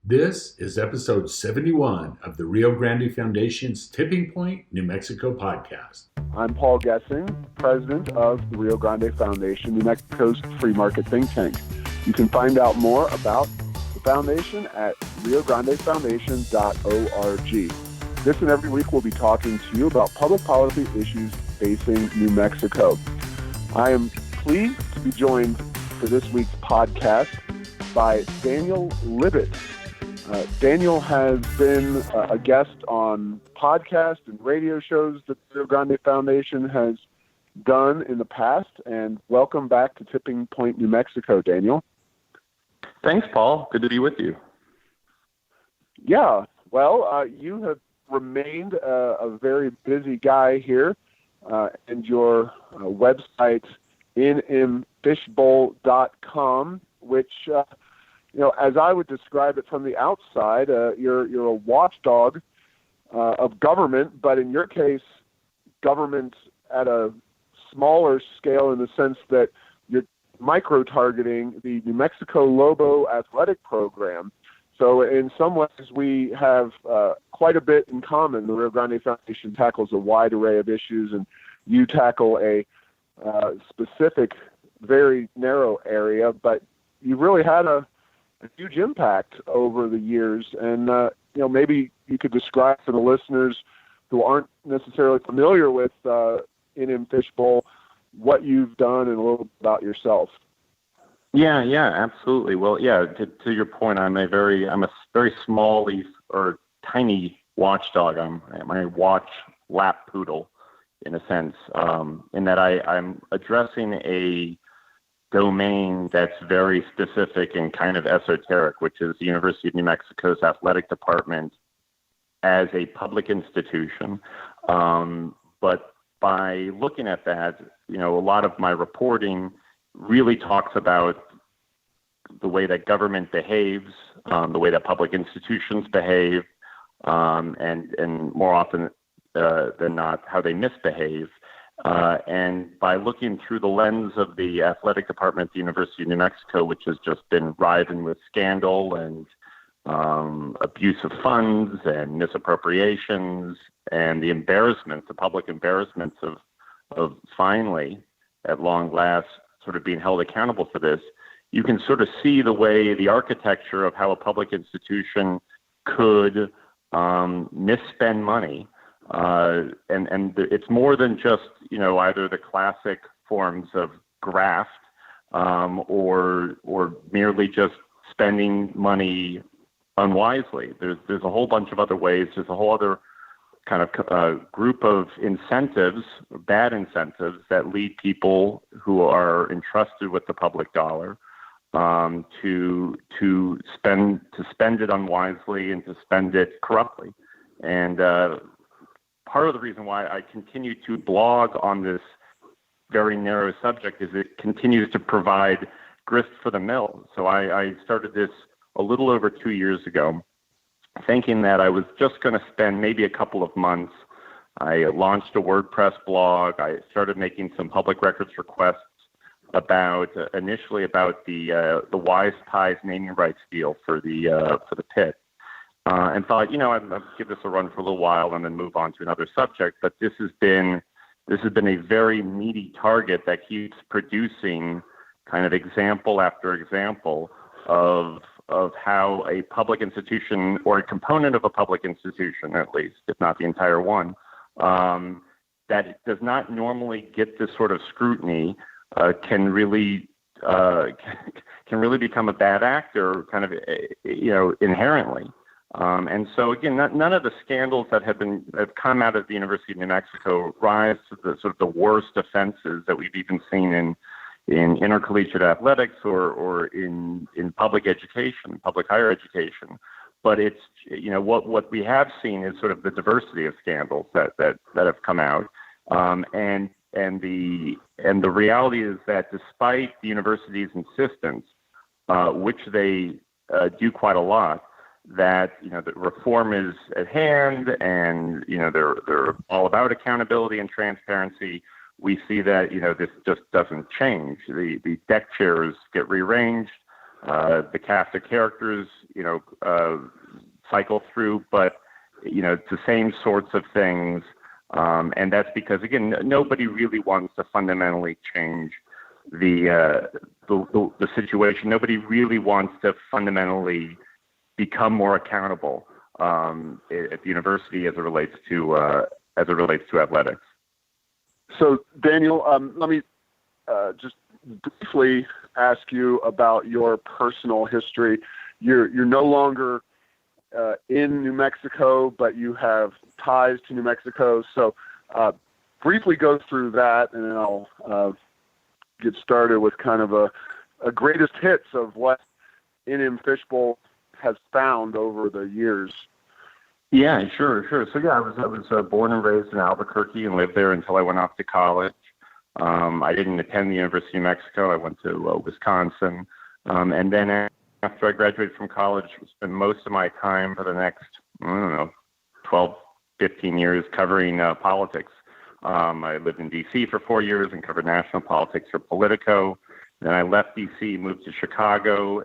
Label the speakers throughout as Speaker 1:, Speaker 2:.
Speaker 1: This is episode 71 of the Rio Grande Foundation's Tipping Point, New Mexico podcast.
Speaker 2: I'm Paul Gessing, president of the Rio Grande Foundation, New Mexico's free market think tank. You can find out more about the foundation at riograndefoundation.org. This and every week we'll be talking to you about public policy issues facing New Mexico. I am pleased to be joined for this week's podcast by Daniel Libit. Daniel has been a guest on podcasts and radio shows that the Rio Grande Foundation has done in the past. And welcome back to Tipping Point, New Mexico, Daniel.
Speaker 3: Thanks, Paul. Good to be with you.
Speaker 2: Yeah, well, you have remained a very busy guy here, and your website, nmfishbowl.com, which... as I would describe it from the outside, you're a watchdog of government, but in your case, government at a smaller scale in the sense that you're micro-targeting the New Mexico Lobo athletic program. So in some ways, we have quite a bit in common. The Rio Grande Foundation tackles a wide array of issues, and you tackle a specific, very narrow area, but you really had a huge impact over the years. And, maybe you could describe for the listeners who aren't necessarily familiar with NM Fishbowl what you've done and a little bit about yourself.
Speaker 3: Yeah, absolutely. Well, to your point, I'm a very small or tiny watchdog. I'm a watch lap poodle in a sense, in that I'm addressing a domain that's very specific and kind of esoteric, which is the University of New Mexico's athletic department as a public institution. But by looking at that, a lot of my reporting really talks about the way that government behaves, the way that public institutions behave, and more often than not, how they misbehave. And by looking through the lens of the athletic department at the University of New Mexico, which has just been writhing with scandal and abuse of funds and misappropriations and the public embarrassments of finally, at long last, sort of being held accountable for this, you can sort of see the way the architecture of how a public institution could misspend money. And it's more than just, either the classic forms of graft, or merely just spending money unwisely. There's a whole bunch of other ways. There's a whole other kind of group of incentives, bad incentives, that lead people who are entrusted with the public dollar to spend it unwisely and to spend it corruptly. And part of the reason why I continue to blog on this very narrow subject is it continues to provide grist for the mill. So I started this a little over 2 years ago, thinking that I was just going to spend maybe a couple of months. I launched a WordPress blog. I started making some public records requests initially about the Wise Pies naming rights deal for the pit. And thought, I'd give this a run for a little while and then move on to another subject. But this has been a very meaty target that keeps producing kind of example after example of how a public institution, or a component of a public institution, at least, if not the entire one, that does not normally get this sort of scrutiny, can really become a bad actor, kind of, inherently. And so again, none of the scandals that have come out of the University of New Mexico rise to the sort of the worst offenses that we've even seen in intercollegiate athletics or in public education, public higher education. But it's, what we have seen is sort of the diversity of scandals that have come out. And the reality is that despite the university's insistence, which they do quite a lot, that the reform is at hand, and they're all about accountability and transparency. We see that this just doesn't change. The deck chairs get rearranged, The cast of characters, cycle through, but it's the same sorts of things, and that's because again, nobody really wants to fundamentally change the situation. Nobody really wants to fundamentally become more accountable at the university as it relates to athletics.
Speaker 2: So, Daniel, let me just briefly ask you about your personal history. You're no longer in New Mexico, but you have ties to New Mexico. So, briefly go through that, and then I'll get started with kind of a greatest hits of what NM Fishbowl has found over the years.
Speaker 3: Yeah, sure. So yeah, I was born and raised in Albuquerque and lived there until I went off to college. I didn't attend the University of Mexico. I went to Wisconsin, and then after I graduated from college, I spent most of my time for the next 12, 15 years covering politics. I lived in D.C. for 4 years and covered national politics for Politico. Then I left D.C., moved to Chicago,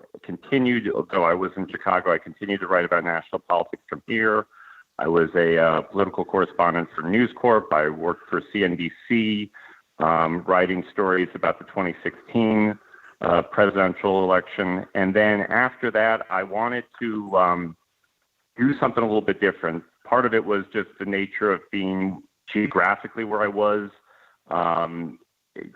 Speaker 3: though I was in Chicago, I continued to write about national politics from here. I was a political correspondent for News Corp. I worked for CNBC, writing stories about the 2016 presidential election. And then after that, I wanted to do something a little bit different. Part of it was just the nature of being geographically where I was.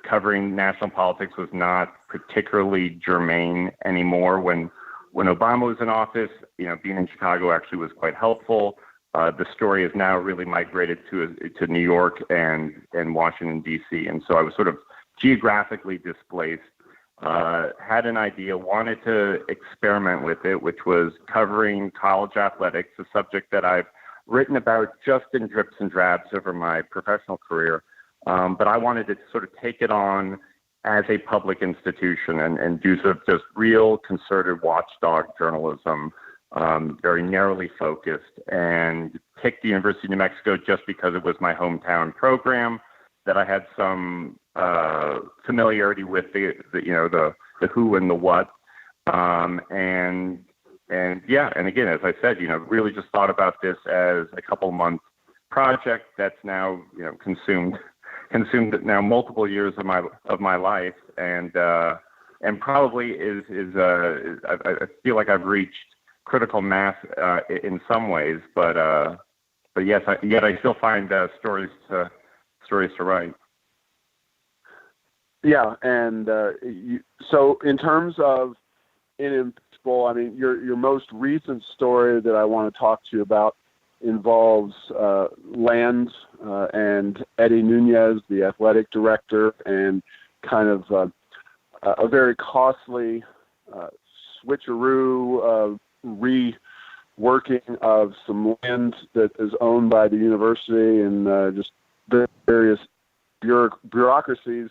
Speaker 3: Covering national politics was not particularly germane anymore. When Obama was in office, being in Chicago actually was quite helpful. The story has now really migrated to New York and Washington, D.C. And so I was sort of geographically displaced. Had an idea, wanted to experiment with it, which was covering college athletics, a subject that I've written about just in drips and drabs over my professional career. But I wanted to sort of take it on as a public institution and do sort of just real concerted watchdog journalism, very narrowly focused, and picked the University of New Mexico just because it was my hometown program, that I had some familiarity with the who and the what, and again, as I said, really just thought about this as a couple month project that's now consumed now multiple years of my life, and probably is I feel like I've reached critical mass in some ways, but yes, I still find stories to write. Yeah,
Speaker 2: and so in terms of NM Fishbowl, I mean, your most recent story that I want to talk to you about involves land and Eddie Nunez, the athletic director, and kind of a very costly switcheroo reworking of some land that is owned by the university and just various bureaucracies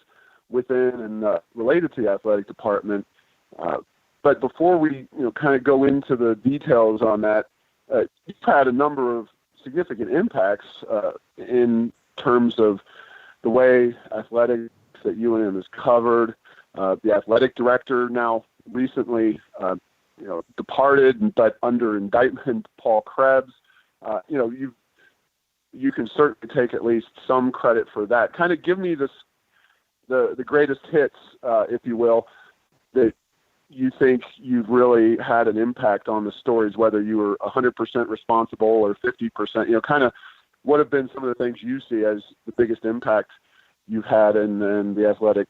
Speaker 2: within and related to the athletic department. But before we kind of go into the details on that, you've had a number of significant impacts in terms of the way athletics at UNM is covered. The athletic director now recently, departed, but under indictment, Paul Krebs. You can certainly take at least some credit for that. Kind of give me the greatest hits, if you will, that you think you've really had an impact on the stories, whether you were 100% responsible or 50%, kind of what have been some of the things you see as the biggest impact you've had in the athletic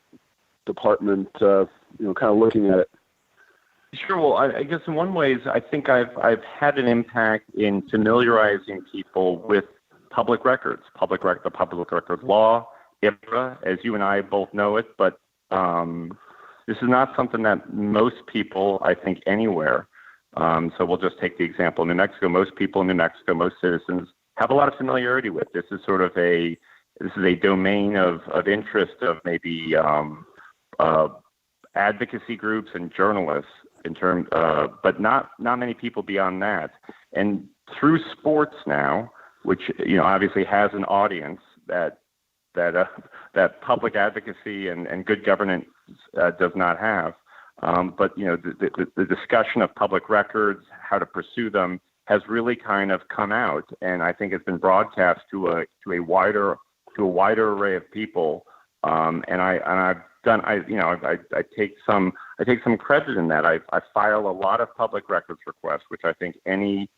Speaker 2: department, kind of looking at it?
Speaker 3: Sure. Well, I guess in one ways, I think I've had an impact in familiarizing people with public records, the public records law, IPRA, as you and I both know it, but this is not something that most people, I think, anywhere. So we'll just take the example of New Mexico. Most people in New Mexico, most citizens, have a lot of familiarity with. This is sort of a domain of interest of maybe advocacy groups and journalists in terms, but not many people beyond that. And through sports now, which obviously has an audience that public advocacy and good governance does not have. But the discussion of public records, how to pursue them, has really kind of come out, and I think it's been broadcast to a wider array of people. And I take some credit in that. I file a lot of public records requests, which I think any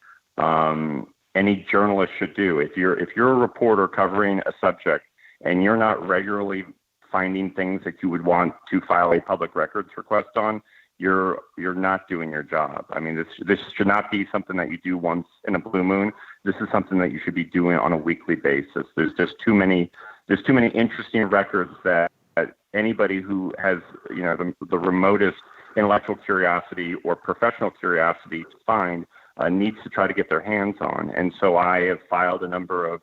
Speaker 3: journalist should do. If you're a reporter covering a subject and you're not regularly finding things that you would want to file a public records request on, you're not doing your job. I mean, this should not be something that you do once in a blue moon. This is something that you should be doing on a weekly basis. There's too many interesting records that anybody who has the remotest intellectual curiosity or professional curiosity to find needs to try to get their hands on. And so I have filed a number of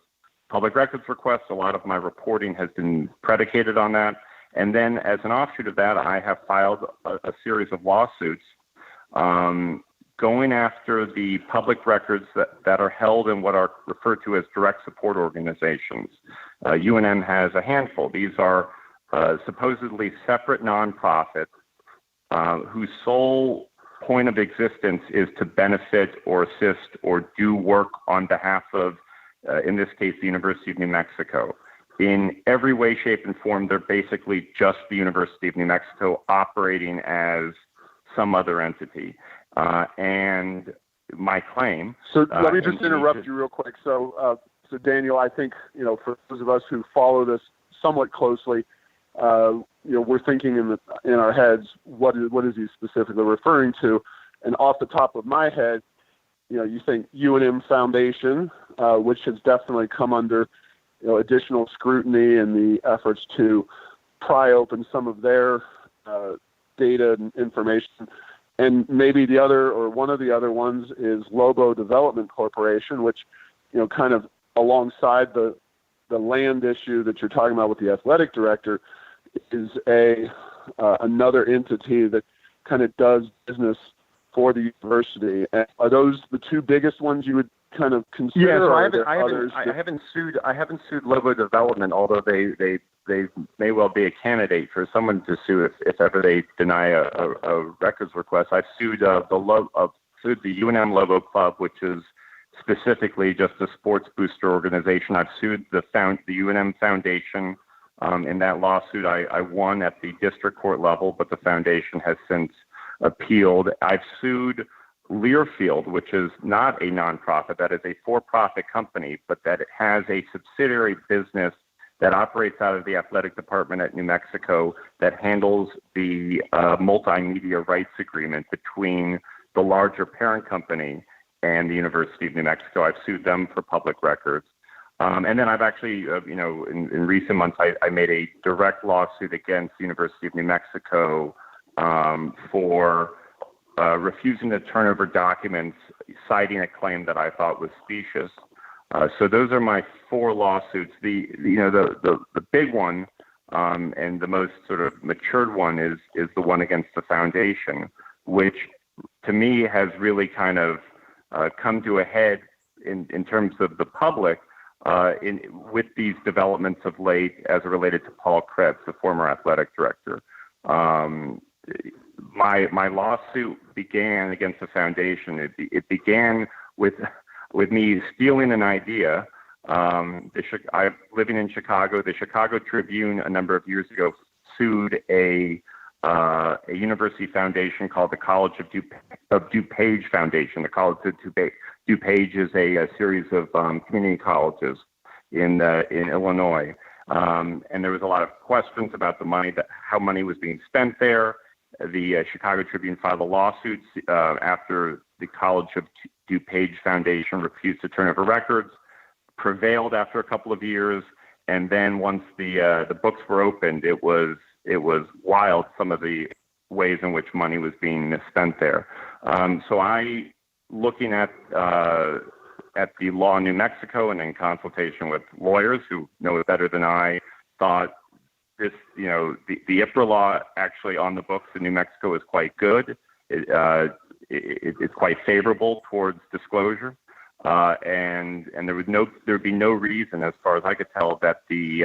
Speaker 3: public records requests. A lot of my reporting has been predicated on that. And then as an offshoot of that, I have filed a series of lawsuits going after the public records that are held in what are referred to as direct support organizations. UNM has a handful. These are supposedly separate nonprofits whose sole point of existence is to benefit or assist or do work on behalf of, in this case, the University of New Mexico. In every way, shape, and form, they're basically just the University of New Mexico operating as some other entity. And my claim...
Speaker 2: So let me just interrupt you real quick. So Daniel, I think, for those of us who follow this somewhat closely, we're thinking in our heads, what is he specifically referring to? And off the top of my head, you think UNM Foundation, which has definitely come under additional scrutiny in the efforts to pry open some of their data and information. And maybe the other, or one of the other ones, is Lobo Development Corporation, which, kind of alongside the land issue that you're talking about with the athletic director, is another entity that kind of does business for the university. And are those the two biggest ones you would kind of consider?
Speaker 3: Yeah, so I haven't sued Lobo Development, although they may well be a candidate for someone to sue if ever they deny a records request. I've sued the UNM Lobo Club, which is specifically just a sports booster organization. I've sued the UNM Foundation. In that lawsuit, I won at the district court level, but the foundation has since appealed. I've sued Learfield, which is not a nonprofit. That is a for-profit company, but that it has a subsidiary business that operates out of the athletic department at New Mexico that handles the multimedia rights agreement between the larger parent company and the University of New Mexico. I've sued them for public records. And then I've actually, in recent months, I made a direct lawsuit against the University of New Mexico for refusing to turn over documents, citing a claim that I thought was specious. So those are my four lawsuits. The big one and the most sort of matured one is the one against the foundation, which to me has really kind of come to a head in terms of the public with these developments of late as it related to Paul Krebs, the former athletic director. My lawsuit began against the foundation. It began with me stealing an idea. I'm living in Chicago. The Chicago Tribune a number of years ago sued a university foundation called the College of DuPage Foundation. The College of DuPage is a series of community colleges in Illinois, and there was a lot of questions about the money, how money was being spent there. The Chicago Tribune filed a lawsuit after the College of DuPage Foundation refused to turn over records, prevailed after a couple of years, and then once the books were opened, it was wild, some of the ways in which money was being misspent there. So I, looking at the law in New Mexico and in consultation with lawyers who know it better than I, thought this, the IPRA law actually on the books in New Mexico is quite good. It's quite favorable towards disclosure. And there would be no reason, as far as I could tell, that the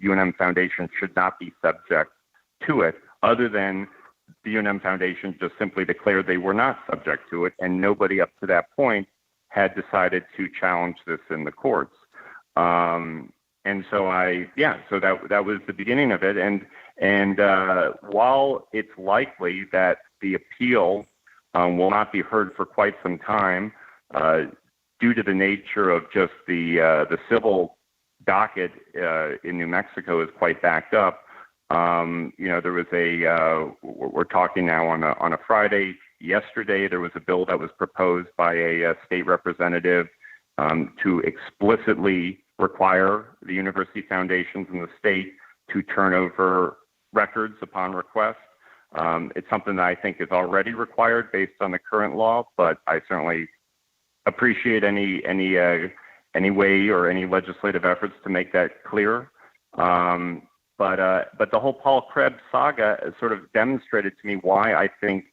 Speaker 3: UNM Foundation should not be subject to it, other than the UNM Foundation just simply declared they were not subject to it, and nobody up to that point had decided to challenge this in the courts. And so so that was the beginning of it. And while it's likely that the appeal will not be heard for quite some time, due to the nature of just the civil docket in New Mexico is quite backed up. There was we're talking now on a Friday. Yesterday, there was a bill that was proposed by a state representative to explicitly require the university foundations in the state to turn over records upon request. It's something that I think is already required based on the current law, but I certainly appreciate any way or any legislative efforts to make that clear. But the whole Paul Krebs saga has sort of demonstrated to me why I think,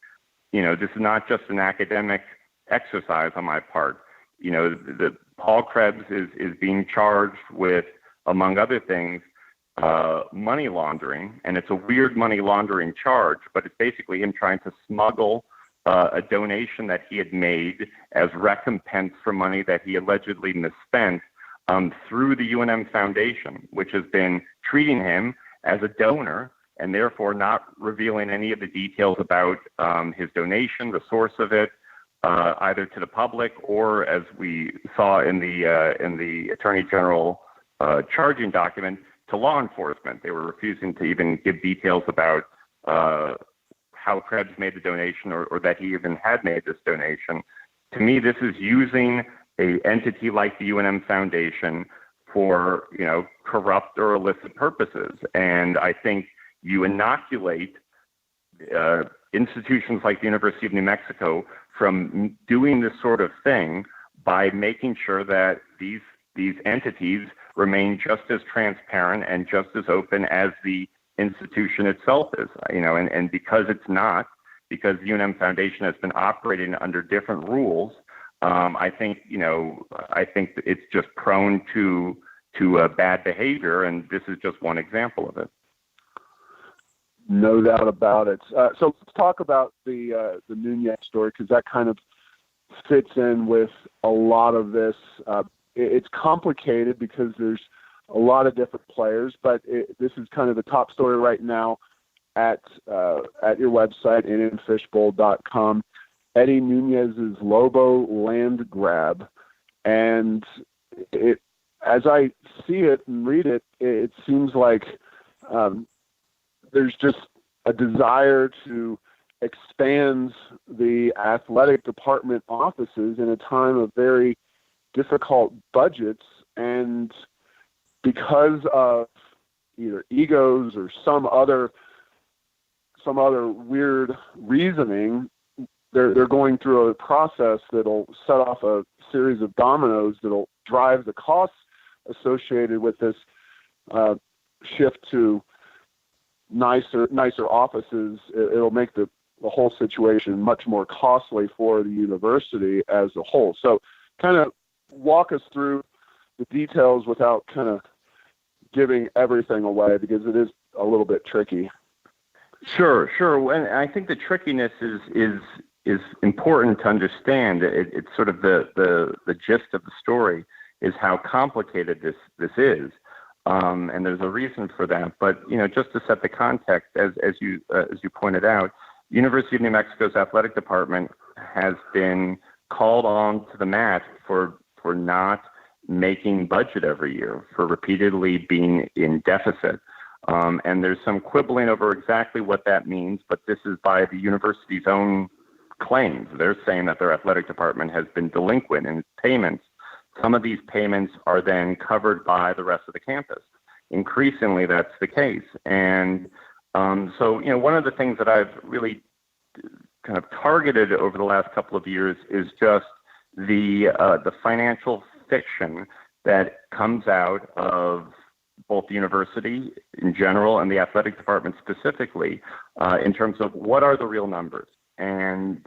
Speaker 3: this is not just an academic exercise on my part. The Paul Krebs is being charged with, among other things, money laundering, and it's a weird money laundering charge, but it's basically him trying to smuggle a donation that he had made as recompense for money that he allegedly misspent through the UNM Foundation, which has been treating him as a donor and therefore not revealing any of the details about his donation, the source of it, either to the public or, as we saw in the Attorney General charging document, to law enforcement. They were refusing to even give details about how Krebs made the donation or that he even had made this donation. To me, this is using an entity like the UNM Foundation for, corrupt or illicit purposes. And I think you inoculate institutions like the University of New Mexico from doing this sort of thing by making sure that these entities remain just as transparent and just as open as the institution itself is, and because it's not, because the UNM Foundation has been operating under different rules, I think it's just prone to bad behavior, and this is just one example of it.
Speaker 2: No doubt about it. So let's talk about the Nunez story, because that kind of fits in with a lot of this. It's complicated because there's a lot of different players, but this is kind of the top story right now at your website, innfishbowl.com. Eddie Nunez's Lobo land grab, and as I see it and read it, it seems like there's just a desire to expand the athletic department offices in a time of very difficult budgets, and because of either egos or some other weird reasoning, they're going through a process that'll set off a series of dominoes that'll drive the costs associated with this shift to nicer offices. It'll make the whole situation much more costly for the university as a whole. So kind of walk us through the details without kind of giving everything away, because it is a little bit tricky.
Speaker 3: Sure. And I think the trickiness is important to understand. It's sort of the gist of the story is how complicated this is. And there's a reason for that. But, just to set the context, as you pointed out, University of New Mexico's athletic department has been called on to the mat for not making budget every year, for repeatedly being in deficit. And there's some quibbling over exactly what that means, but this is by the university's own claims. They're saying that their athletic department has been delinquent in payments. Some of these payments are then covered by the rest of the campus. Increasingly, that's the case. And so, one of the things that I've really kind of targeted over the last couple of years is just the financial fiction that comes out of both the university in general and the athletic department specifically, in terms of what are the real numbers. And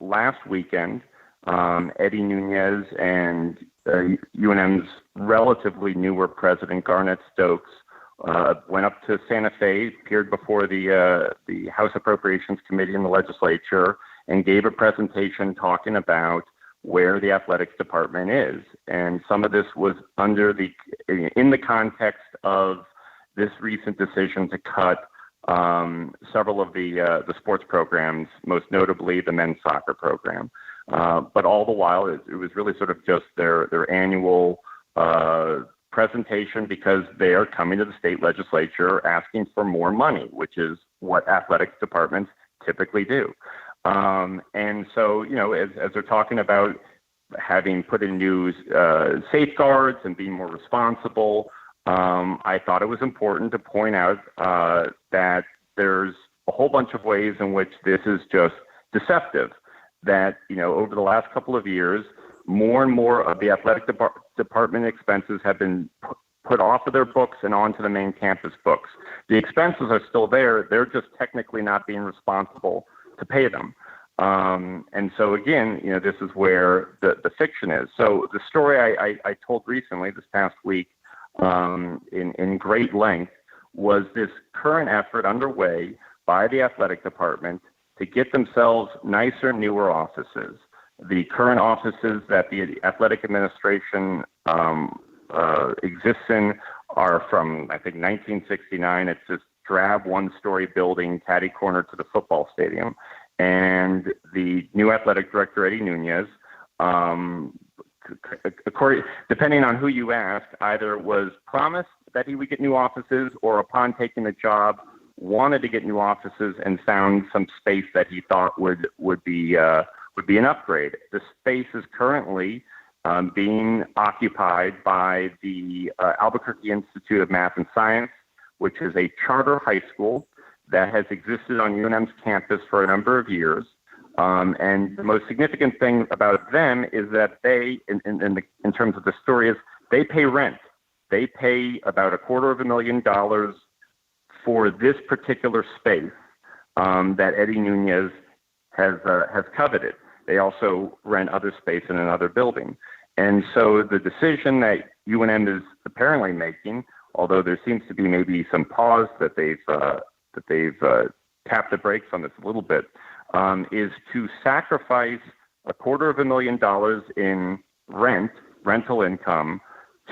Speaker 3: last weekend, Eddie Nunez and UNM's relatively newer president, Garnett Stokes, went up to Santa Fe, appeared before the House Appropriations Committee in the legislature, and gave a presentation talking about where the athletics department is. And some of this was in the context of this recent decision to cut several of the sports programs, most notably the men's soccer program. But all the while, it was really sort of just their annual presentation, because they are coming to the state legislature asking for more money, which is what athletics departments typically do. And so, as they're talking about having put in new safeguards and being more responsible, I thought it was important to point out that there's a whole bunch of ways in which this is just deceptive. That, over the last couple of years, more and more of the athletic department expenses have been put off of their books and onto the main campus books. The expenses are still there. They're just technically not being responsible to pay them. And so, again, this is where the fiction is. So the story I told recently, this past week, in great length, was this current effort underway by the athletic department to get themselves nicer, newer offices. The current offices that the athletic administration exists in are from, I think, 1969. It's this drab one-story building catty corner to the football stadium. And the new athletic director, Eddie Nunez, depending on who you ask, either was promised that he would get new offices, or upon taking the job, wanted to get new offices and found some space that he thought would be an upgrade. The space is currently being occupied by the Albuquerque Institute of Math and Science, which is a charter high school that has existed on UNM's campus for a number of years. And the most significant thing about them is that they, in terms of the story, is they pay rent. They pay about $250,000 for this particular space that Eddie Nunez has coveted. They also rent other space in another building. And so the decision that UNM is apparently making, although there seems to be maybe some pause that they've tapped the brakes on this a little bit, is to sacrifice $250,000 in rental income,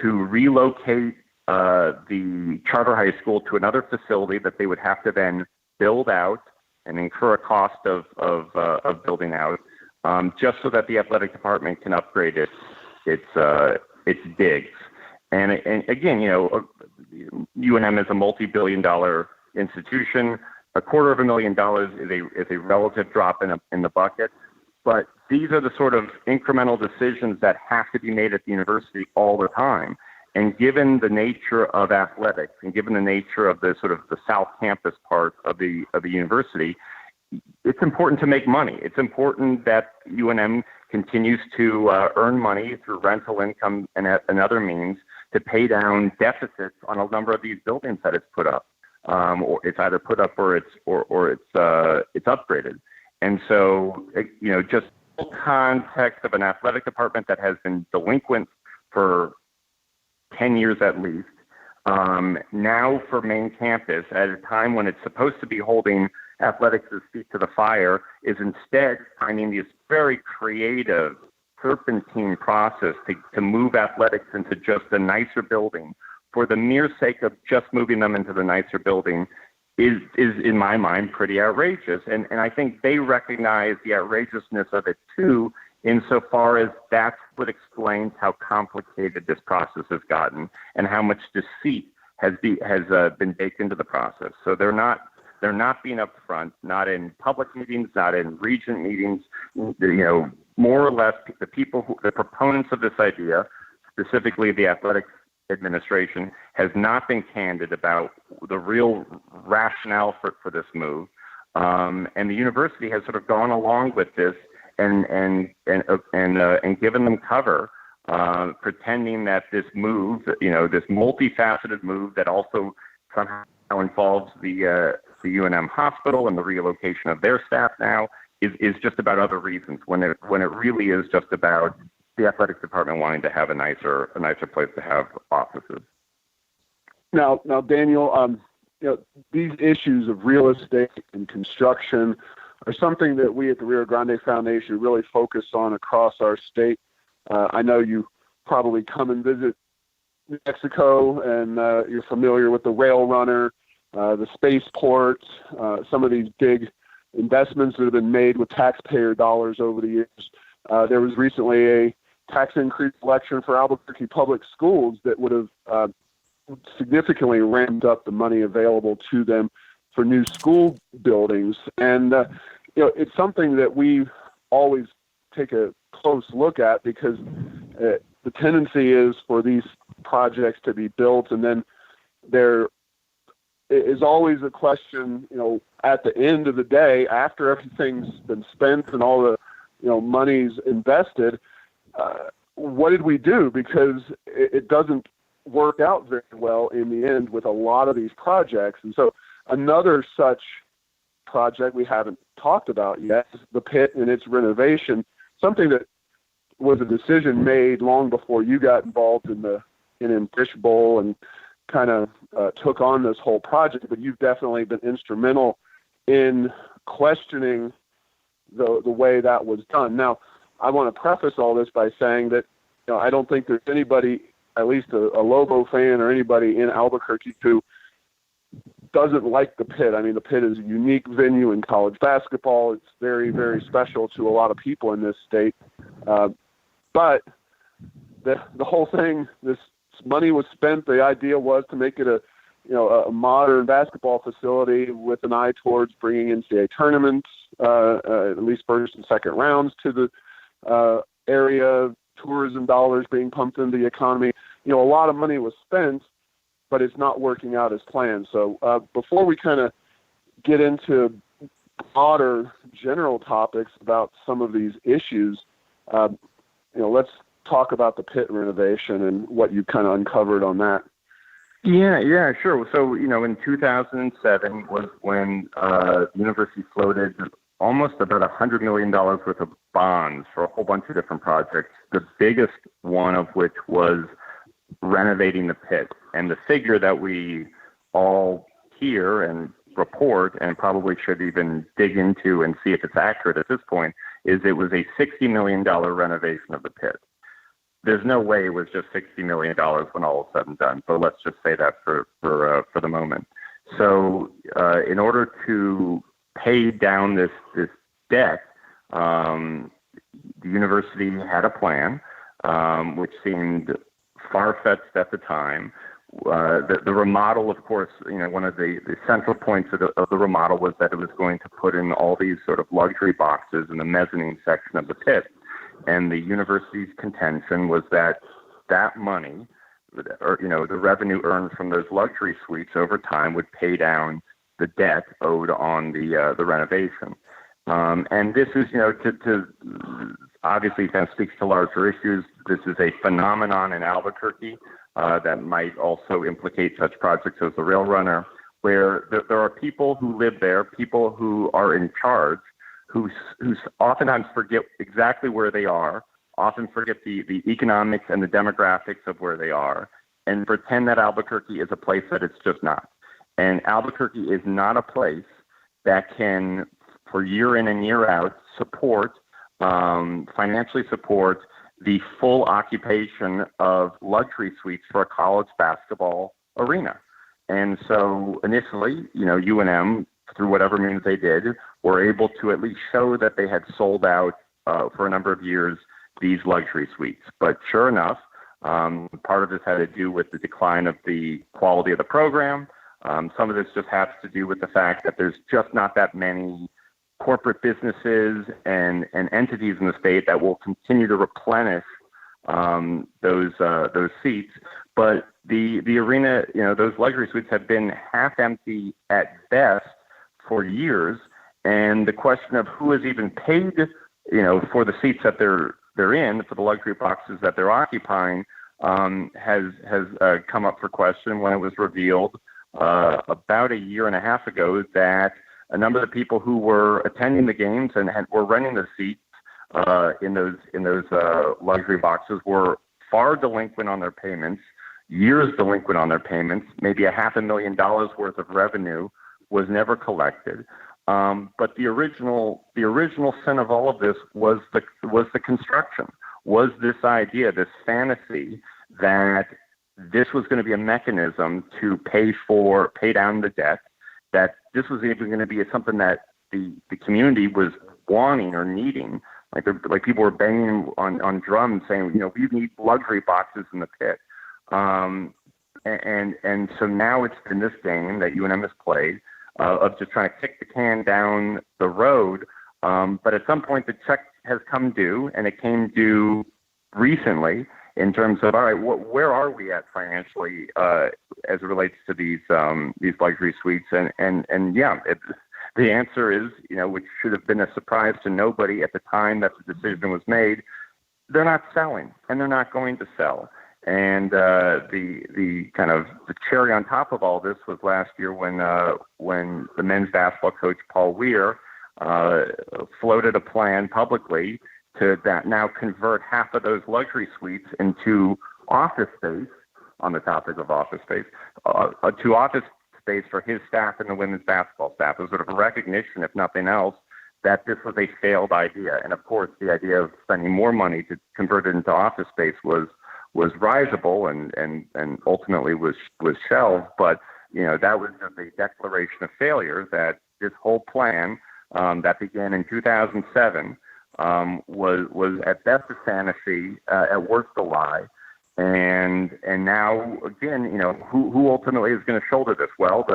Speaker 3: to relocate the charter high school to another facility that they would have to then build out and incur a cost of building out, just so that the athletic department can upgrade its digs. And again, UNM is a multi-billion-dollar institution. $250,000 is a relative drop in the bucket, but these are the sort of incremental decisions that have to be made at the university all the time. And given the nature of athletics, and given the nature of the sort of the South Campus part of the university, it's important to make money. It's important that UNM continues to earn money through rental income and other means to pay down deficits on a number of these buildings that it's put up. Or it's either put up or it's upgraded. And so, just the context of an athletic department that has been delinquent for 10 years at least, now for main campus, at a time when it's supposed to be holding athletics' feet to the fire, is instead finding this very creative serpentine process to move athletics into just a nicer building for the mere sake of just moving them into the nicer building is in my mind pretty outrageous. And I think they recognize the outrageousness of it too, insofar as that's what explains how complicated this process has gotten and how much deceit has been baked into the process. So they're not being upfront, not in public meetings, not in regent meetings. More or less, the proponents of this idea, specifically the athletics administration, has not been candid about the real rationale for this move, and the university has sort of gone along with this and given them cover, pretending that this move, this multifaceted move that also somehow involves the UNM hospital and the relocation of their staff now is just about other reasons, when it really is just about the athletics department wanting to have a nicer place to have offices.
Speaker 2: Now, Daniel, these issues of real estate and construction are something that we at the Rio Grande Foundation really focus on across our state. I know you probably come and visit New Mexico, and you're familiar with the rail runner, the spaceport, some of these big investments that have been made with taxpayer dollars over the years. There was recently a tax increase election for Albuquerque public schools that would have significantly ramped up the money available to them for new school buildings. And, it's something that we always take a close look at, because the tendency is for these projects to be built, and then there is always a question, at the end of the day, after everything's been spent and all the, money's invested, what did we do? Because it doesn't work out very well in the end with a lot of these projects. And so another such project we haven't talked about yet is the pit and its renovation, something that was a decision made long before you got involved in Fishbowl and kind of took on this whole project, but you've definitely been instrumental in questioning the way that was done. Now, I want to preface all this by saying that I don't think there's anybody, at least a Lobo fan or anybody in Albuquerque, who doesn't like the pit. I mean, the pit is a unique venue in college basketball. It's very, very special to a lot of people in this state. But the whole thing, this money was spent. The idea was to make it a modern basketball facility with an eye towards bringing NCAA tournaments, at least first and second rounds to the area, tourism dollars being pumped into the economy. A lot of money was spent, but it's not working out as planned. So before we kind of get into broader general topics about some of these issues, let's talk about the pit renovation and what you kind of uncovered on that.
Speaker 3: Yeah, sure. So, in 2007 was when the university floated almost about $100 million worth of bonds for a whole bunch of different projects, the biggest one of which was renovating the pit. And the figure that we all hear and report, and probably should even dig into and see if it's accurate at this point, is it was a $60 million renovation of the pit. There's no way it was just $60 million when all is said and done, but let's just say that for the moment. So in order to pay down this debt, the university had a plan, which seemed far-fetched at the time. The remodel, of course, one of the central points of the remodel was that it was going to put in all these sort of luxury boxes in the mezzanine section of the pit. And the university's contention was that money, or the revenue earned from those luxury suites over time, would pay down the debt owed on the renovation. And this is, to obviously kind of speaks to larger issues. This is a phenomenon in Albuquerque that might also implicate such projects as the Rail Runner, where there are people who live there, people who are in charge, who oftentimes forget exactly where they are, often forget the economics and the demographics of where they are, and pretend that Albuquerque is a place that it's just not. And Albuquerque is not a place that can, for year in and year out, financially support the full occupation of luxury suites for a college basketball arena. And so initially, UNM, through whatever means they did, were able to at least show that they had sold out for a number of years these luxury suites. But sure enough, part of this had to do with the decline of the quality of the program. Some of this just has to do with the fact that there's just not that many corporate businesses and entities in the state that will continue to replenish those seats. But the arena, those luxury suites have been half empty at best for years, and the question of who has even paid, for the seats that they're in, for the luxury boxes that they're occupying, has come up for question when it was revealed about a year and a half ago that a number of the people who were attending the games and were renting the seats in those luxury boxes were far delinquent on their payments, years delinquent on their payments. Maybe $500,000 worth of revenue was never collected. But the original sin of all of this was the construction. Was this idea, this fantasy that this was going to be a mechanism to pay down the debt, that this was even going to be something that the community was wanting or needing. Like people were banging on drums saying, we need luxury boxes in the pit. And so now it's been this game that UNM has played of just trying to kick the can down the road. But at some point the check has come due, and it came due recently in terms of, all right, where are we at financially as it relates to these luxury suites? And yeah, the answer is, which should have been a surprise to nobody at the time that the decision was made, they're not selling, and they're not going to sell. And the kind of the cherry on top of all this was last year when the men's basketball coach Paul Weir floated a plan publicly to now convert half of those luxury suites into office space. On the topic of office space, to office space for his staff and the women's basketball staff. It was sort of a recognition, if nothing else, that this was a failed idea. And of course, the idea of spending more money to convert it into office space was risible and ultimately was shelved. But that was just a declaration of failure, that this whole plan that began in 2007 was at best a fantasy, at worst a lie. And now again, who ultimately is going to shoulder this? Well,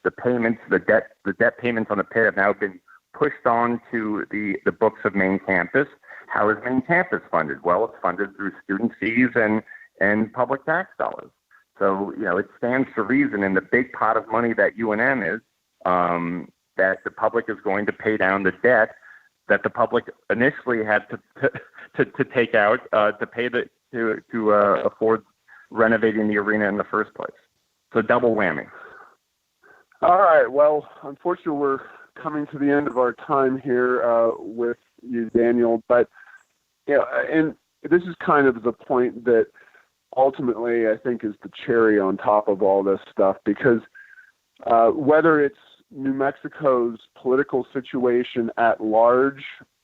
Speaker 3: the payments, the debt payments on the pit have now been pushed on to the books of Main Campus. How is Main Campus funded? Well, it's funded through student fees and public tax dollars. So, it stands to reason in the big pot of money that UNM is, that the public is going to pay down the debt that the public initially had to take out to pay to afford renovating the arena in the first place. So double whammy.
Speaker 2: All right. Well, unfortunately, we're coming to the end of our time here with you, Daniel. But and this is kind of the point that ultimately I think is the cherry on top of all this stuff, because whether it's New Mexico's political situation at large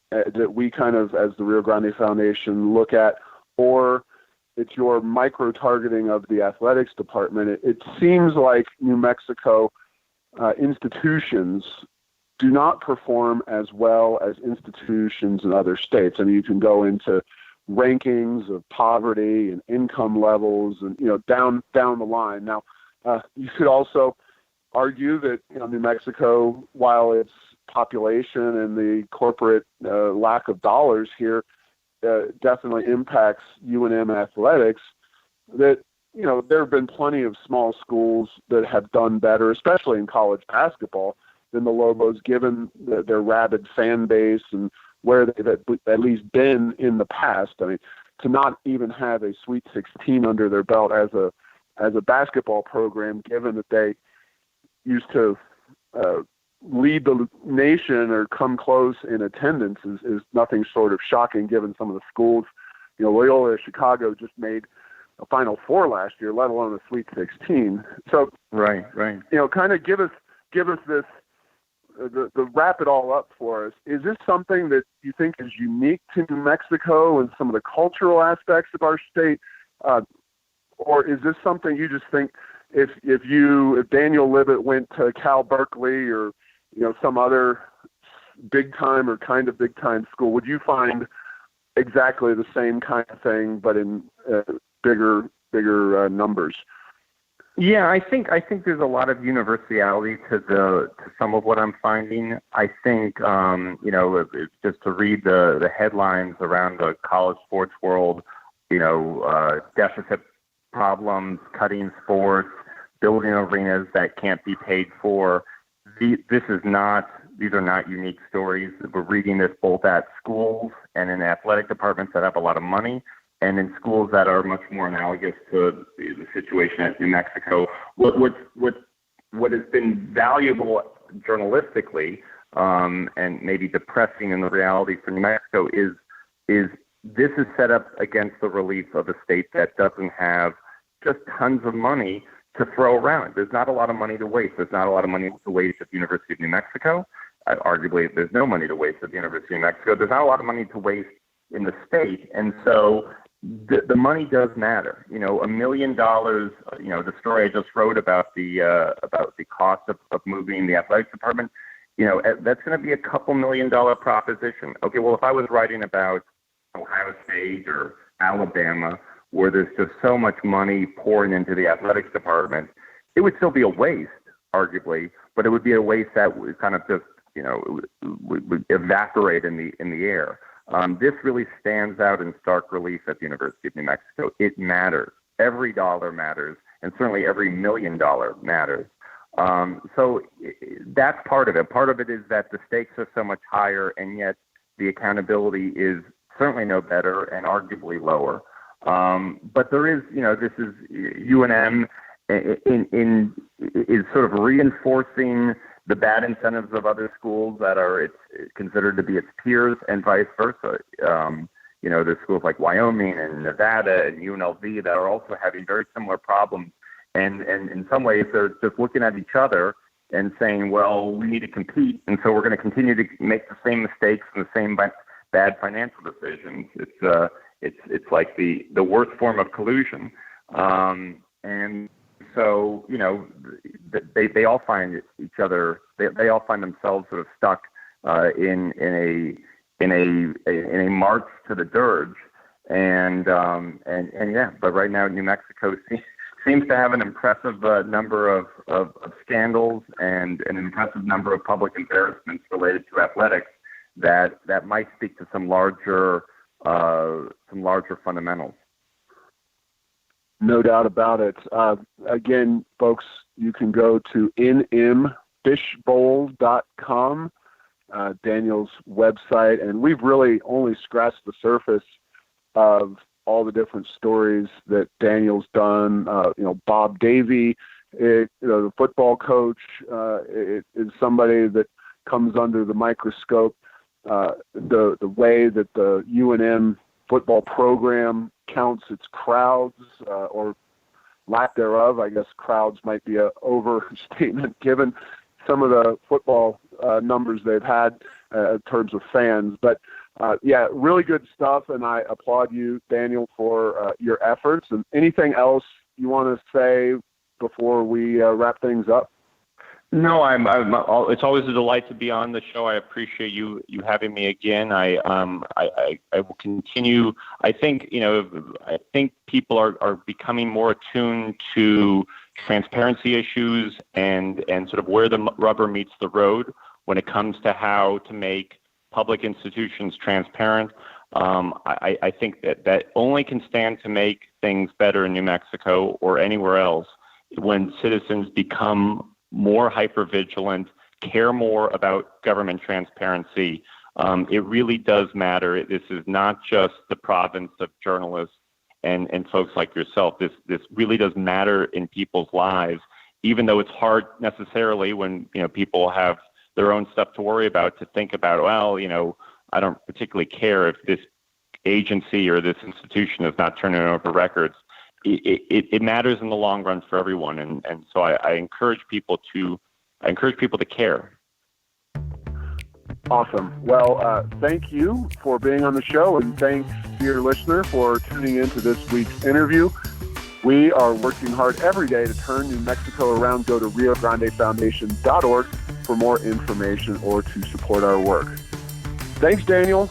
Speaker 2: that we kind of, as the Rio Grande Foundation, look at, or it's your micro-targeting of the athletics department, it seems like New Mexico institutions do not perform as well as institutions in other states. I mean, you can go into rankings of poverty and income levels and, down the line. Now, you could also argue that, New Mexico, while its population and the corporate lack of dollars here definitely impacts UNM athletics, that, there have been plenty of small schools that have done better, especially in college basketball, than the Lobos, given their rabid fan base and where they've at least been in the past. I mean, to not even have a Sweet 16 under their belt as a basketball program, given that they used to lead the nation or come close in attendance, is nothing short of shocking, given some of the schools. Loyola Chicago just made a Final Four last year, let alone a Sweet 16. So,
Speaker 3: right.
Speaker 2: Kind of give us this. The wrap it all up for us. Is this something that you think is unique to New Mexico and some of the cultural aspects of our state, or is this something you just think if Daniel Libit went to Cal Berkeley or some other big time or kind of big time school, would you find exactly the same kind of thing but in bigger numbers?
Speaker 3: Yeah, I think there's a lot of universality to some of what I'm finding. I think it's just to read the headlines around the college sports world, deficit problems, cutting sports, building arenas that can't be paid for. These are not unique stories. We're reading this both at schools and in athletic departments that have a lot of money, and in schools that are much more analogous to the situation at New Mexico. What has been valuable journalistically and maybe depressing in the reality for New Mexico is this is set up against the relief of a state that doesn't have just tons of money to throw around. There's not a lot of money to waste. There's not a lot of money to waste at the University of New Mexico. Arguably, there's no money to waste at the University of New Mexico. There's not a lot of money to waste in the state. And so the money does matter. $1 million, the story I just wrote about the cost of moving the athletics department, that's going to be a couple $1 million proposition. Okay, well, if I was writing about Ohio State or Alabama, where there's just so much money pouring into the athletics department, it would still be a waste, arguably, but it would be a waste that would kind of just, would evaporate in the air. This really stands out in stark relief at the University of New Mexico. It matters. Every dollar matters, and certainly every $1 million matters. So that's part of it. Part of it is that the stakes are so much higher, and yet the accountability is certainly no better and arguably lower. But there is, this is UNM is sort of reinforcing the bad incentives of other schools that are it's considered to be its peers, and vice versa. There's schools like Wyoming and Nevada and UNLV that are also having very similar problems. And in some ways, they're just looking at each other and saying, well, we need to compete, and so we're going to continue to make the same mistakes and the same bad financial decisions. It's like the worst form of collusion. And so, they all find each other. They all find themselves sort of stuck in a march to the dirge. And yeah. But right now, New Mexico seems to have an impressive number of scandals and an impressive number of public embarrassments related to athletics that might speak to some larger fundamentals.
Speaker 2: No doubt about it. Again, folks, you can go to nmfishbowl.com, Daniel's website, and we've really only scratched the surface of all the different stories that Daniel's done. Bob Davie, the football coach, is somebody that comes under the microscope. The way that the UNM football program counts its crowds, or lack thereof. I guess crowds might be an overstatement given some of the football numbers they've had in terms of fans. But really good stuff, and I applaud you, Daniel, for your efforts. And anything else you want to say before we wrap things up?
Speaker 3: No, it's always a delight to be on the show. I appreciate you having me again. I will continue. I think people are becoming more attuned to transparency issues and sort of where the rubber meets the road when it comes to how to make public institutions transparent. I think that only can stand to make things better in New Mexico or anywhere else when citizens become more hypervigilant, care more about government transparency. It really does matter. This is not just the province of journalists and folks like yourself. This really does matter in people's lives, even though it's hard necessarily when people have their own stuff to worry about to think about, well, I don't particularly care if this agency or this institution is not turning over records. It matters in the long run for everyone, and so I encourage people to care.
Speaker 2: Awesome. Well, thank you for being on the show, and thanks to your listener for tuning in to this week's interview. We are working hard every day to turn New Mexico around. Go to RioGrandeFoundation.org for more information or to support our work. Thanks, Daniel.